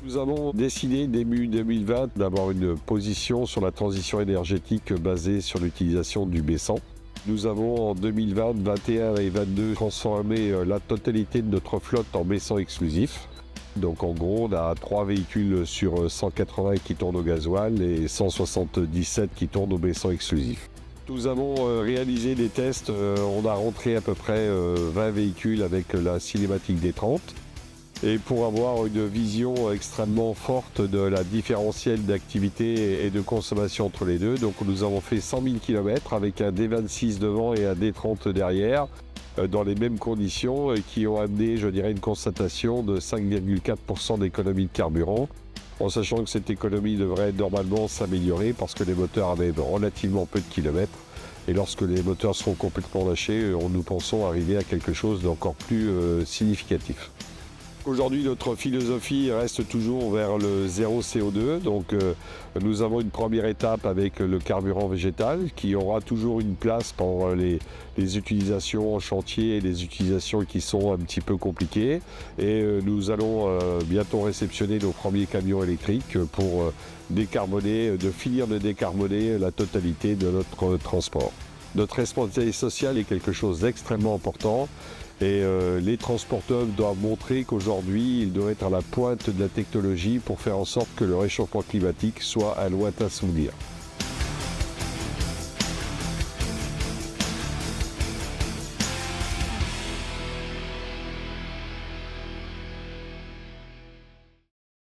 Nous avons décidé début 2020 d'avoir une position sur la transition énergétique basée sur l'utilisation du B100. Nous avons en 2020, 2021 et 2022 transformé la totalité de notre flotte en B100 exclusif. Donc en gros, on a 3 véhicules sur 180 qui tournent au gasoil et 177 qui tournent au B100 exclusif. Nous avons réalisé des tests, on a rentré à peu près 20 véhicules avec la cinématique des 30. Et pour avoir une vision extrêmement forte de la différentielle d'activité et de consommation entre les deux, donc nous avons fait 100 000 km avec un D26 devant et un D30 derrière, dans les mêmes conditions, qui ont amené, je dirais, une constatation de 5,4% d'économie de carburant, en sachant que cette économie devrait normalement s'améliorer parce que les moteurs avaient relativement peu de kilomètres. Et lorsque les moteurs seront complètement lâchés, nous pensons arriver à quelque chose d'encore plus significatif. Aujourd'hui, notre philosophie reste toujours vers le zéro CO2. Donc, nous avons une première étape avec le carburant végétal qui aura toujours une place pour les utilisations en chantier et les utilisations qui sont un petit peu compliquées. Et nous allons bientôt réceptionner nos premiers camions électriques pour décarboner, de finir de décarboner la totalité de notre transport. Notre responsabilité sociale est quelque chose d'extrêmement important. Et les transporteurs doivent montrer qu'aujourd'hui, ils doivent être à la pointe de la technologie pour faire en sorte que le réchauffement climatique soit un lointain souvenir.